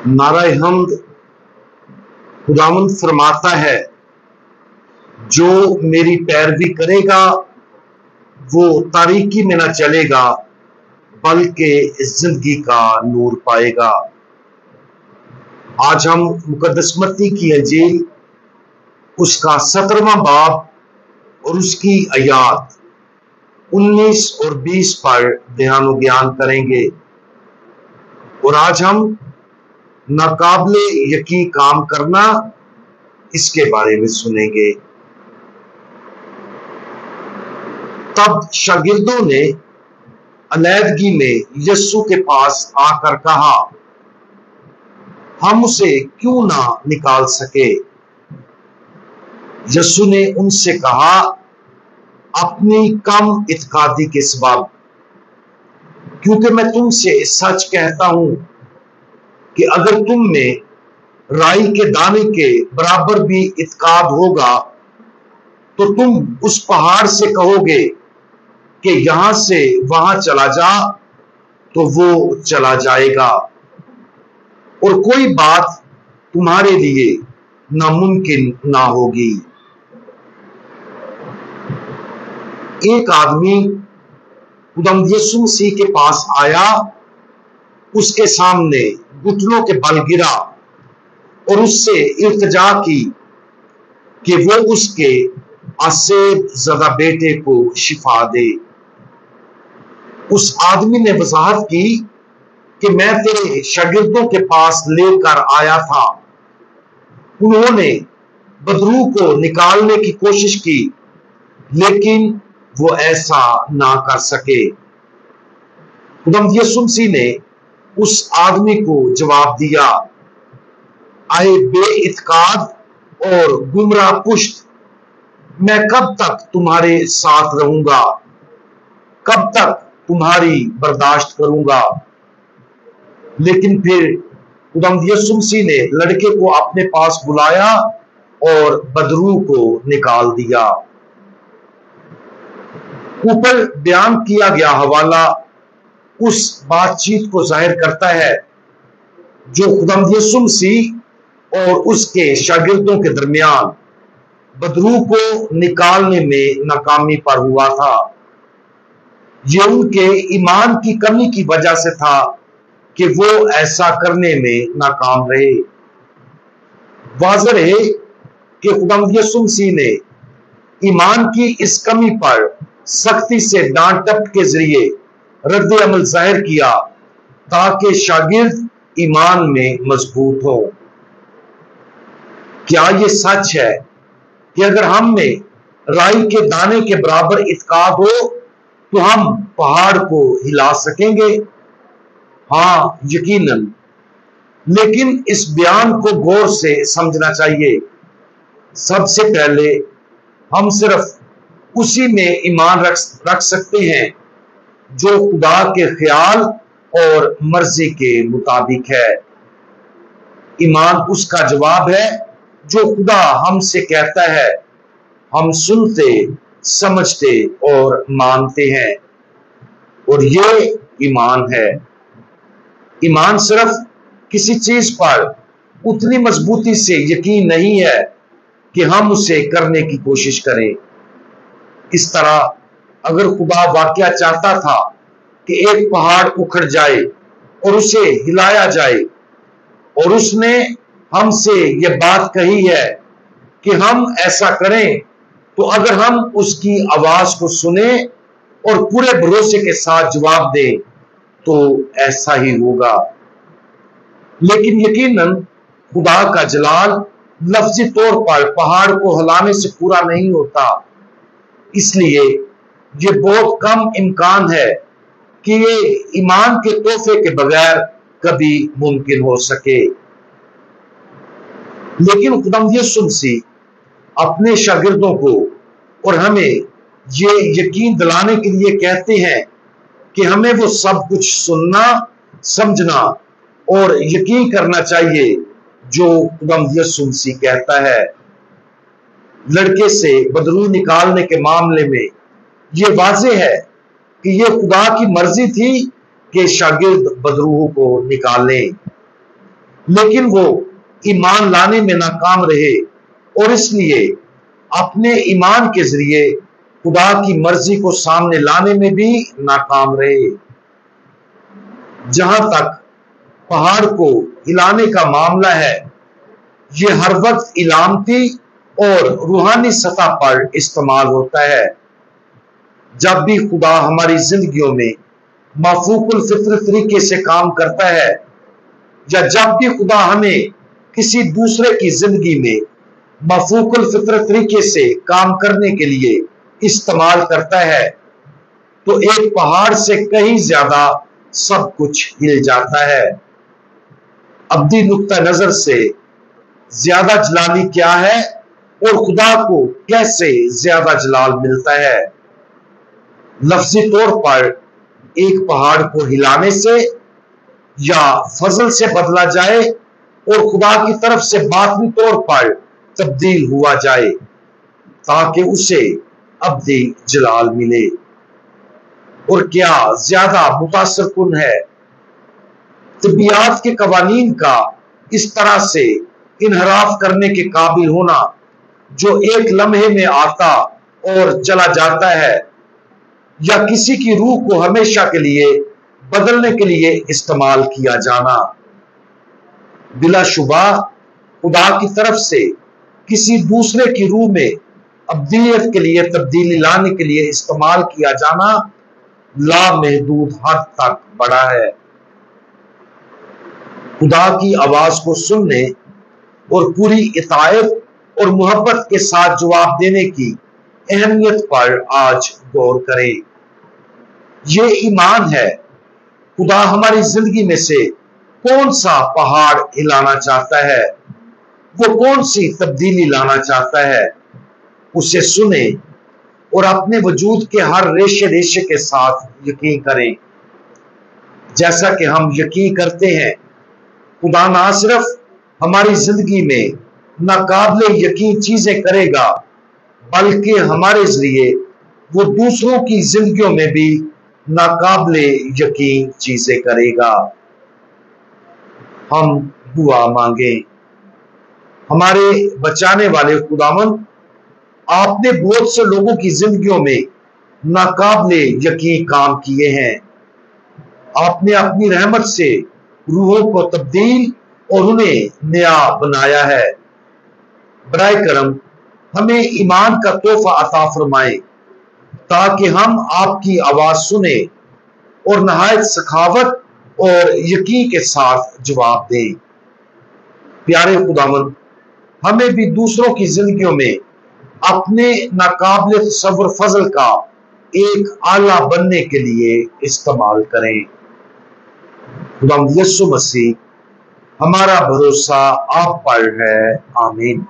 नारा हमद खुदावंद फरमाता है, जो मेरी पैरवी करेगा वो तारीकी में न चलेगा बल्कि जिंदगी का नूर पाएगा। आज हम मुकद्दस मत्ती की अंजील उसका 17वां बाब और उसकी आयात 19 और 20 पर ध्यान और ज्ञान करेंगे। और आज हम नाकाबिले यकीन काम करना इसके बारे में सुनेंगे। तब शागिर्दों ने अलैदगी में यस्सु के पास आकर कहा, हम उसे क्यों ना निकाल सके। यस्सु ने उनसे कहा, अपनी कम इत्कादी के सबब, क्योंकि मैं तुमसे सच कहता हूं कि अगर तुम में राई के दाने के बराबर भी इत्काद होगा तो तुम उस पहाड़ से कहोगे कि यहां से वहां चला जा तो वो चला जाएगा, और कोई बात तुम्हारे लिए नामुमकिन ना होगी। एक आदमी खुदावंद यीशु मसीह के पास आया, उसके सामने घुटनों के बल गिरा और उससे इल्तिजा की कि वो उसके आसेब ज़दा बेटे को शिफा दे। उस आदमी ने वजाहत की कि मैं तेरे शागिर्दों के पास लेकर आया था, उन्होंने बदरू को निकालने की कोशिश की लेकिन वो ऐसा ना कर सके। खुदावंद यीशु मसीह ने उस आदमी को जवाब दिया, आए बेइत्काद और गुमराह पुश्त, मैं कब तक तुम्हारे साथ रहूंगा, कब तक तुम्हारी बर्दाश्त करूंगा। लेकिन फिर खुदावंद यीशु मसीह ने लड़के को अपने पास बुलाया और बदरू को निकाल दिया। ऊपर बयान किया गया हवाला उस बातचीत को जाहिर करता है जो खुदावंद यीशु मसीह और उसके शागिर्दों के दरमियान बदरू को निकालने में नाकामी पर हुआ था। यह उनके ईमान की कमी की वजह से था कि वो ऐसा करने में नाकाम रहे। वाज़ेह है कि खुदावंद यीशु मसीह ने ईमान की इस कमी पर सख्ती से डांट डपट के जरिए रद्द अमल जाहिर किया ताकि शागिर्द ईमान में मजबूत हो। क्या यह सच है कि अगर हम में राई के दाने के बराबर इत्काद हो तो हम पहाड़ को हिला सकेंगे? हाँ, यकीनन। लेकिन इस बयान को गौर से समझना चाहिए। सबसे पहले हम सिर्फ उसी में ईमान रख सकते हैं जो खुदा के ख्याल और मर्जी के मुताबिक है। ईमान उसका जवाब है जो खुदा हमसे कहता है, हम सुनते, समझते और मानते हैं, और ये ईमान है। ईमान सिर्फ किसी चीज पर उतनी मजबूती से यकीन नहीं है कि हम उसे करने की कोशिश करें। इस तरह अगर खुदा वाकया चाहता था कि एक पहाड़ उखड़ जाए और उसे हिलाया जाए, और उसने हमसे यह बात कही है कि हम ऐसा करें, तो अगर हम उसकी आवाज को सुने और पूरे भरोसे के साथ जवाब दें तो ऐसा ही होगा। लेकिन यकीनन खुदा का जलाल लफ्जी तौर पर पहाड़ को हिलाने से पूरा नहीं होता, इसलिए ये बहुत कम इम्कान है कि ये ईमान के तोहफे के बगैर कभी मुमकिन हो सके। लेकिन खुदावंद यीशु मसीह अपने शागिर्दों को और हमें ये यकीन दिलाने के लिए कहते हैं कि हमें वो सब कुछ सुनना, समझना और यकीन करना चाहिए जो खुदावंद यीशु मसीह कहता है। लड़के से बदरू निकालने के मामले में यह वाज़ेह है कि यह खुदा की मर्जी थी कि शागिर्द बदरूह को निकालें। लेकिन वो ईमान लाने में नाकाम रहे और इसलिए अपने ईमान के जरिए खुदा की मर्जी को सामने लाने में भी नाकाम रहे। जहां तक पहाड़ को हिलाने का मामला है, ये हर वक्त इलामती और रूहानी सतह पर इस्तेमाल होता है। जब भी खुदा हमारी जिंदगियों में मफूकुल फित्र तरीके से काम करता है, या जब भी खुदा हमें किसी दूसरे की जिंदगी में मफूकुल फित्र तरीके से काम करने के लिए इस्तेमाल करता है, तो एक पहाड़ से कहीं ज्यादा सब कुछ हिल जाता है। अब्दी नुक्ता नजर से ज्यादा जलाली क्या है और खुदा को कैसे ज्यादा जलाल मिलता है? लफ्जी तौर पर एक पहाड़ को हिलाने से या फजल से बदला जाए और खुदा की तरफ से बातनी तौर पर तब्दील हुआ जाए ताकि उसे अब्दी जलाल मिले। और क्या ज्यादा मुतासर कुन है तबियात के कवानीन का इस तरह से इनहराफ करने के काबिल होना, जो एक लम्हे में आता और चला जाता है, या किसी की रूह को हमेशा के लिए बदलने के लिए इस्तेमाल किया जाना। बिलाशुबा खुदा की तरफ से किसी दूसरे की रूह में अब्दियत के लिए तब्दीली लाने के लिए इस्तेमाल किया जाना लामहदूद हद तक बड़ा है। खुदा की आवाज को सुनने और पूरी इतायत और मोहब्बत के साथ जवाब देने की अहमियत पर आज गौर करें। ये ईमान है, खुदा हमारी जिंदगी में से कौन सा पहाड़ हिलाना चाहता है, वो कौन सी तब्दीली लाना चाहता है, उसे सुने और अपने वजूद के हर रेशे रेशे के साथ यकीन करें। जैसा कि हम यकीन करते हैं, खुदा ना सिर्फ हमारी जिंदगी में नाकाबिले यकीन चीजें करेगा, बल्कि हमारे जरिए वो दूसरों की जिंदगियों में भी नाकाबिले यकीन चीजें करेगा। हम दुआ मांगे। हमारे बचाने वाले खुदावन, आपने बहुत से लोगों की जिंदगियों में नाकाबिले यकीन काम किए हैं। आपने अपनी रहमत से रूहों को तब्दील और उन्हें नया बनाया है। बराए करम हमें ईमान का तोहफा अता फरमाए ताकि हम आपकी आवाज सुने और नहायत सखावत और यकीन के साथ जवाब दें। प्यारे खुदावंद, हमें भी दूसरों की जिंदगियों में अपने नाकाबिले तसव्वुर फजल का एक आला बनने के लिए इस्तेमाल करें। खुदावंद यीशु मसीह, हमारा भरोसा आप पर है। आमीन।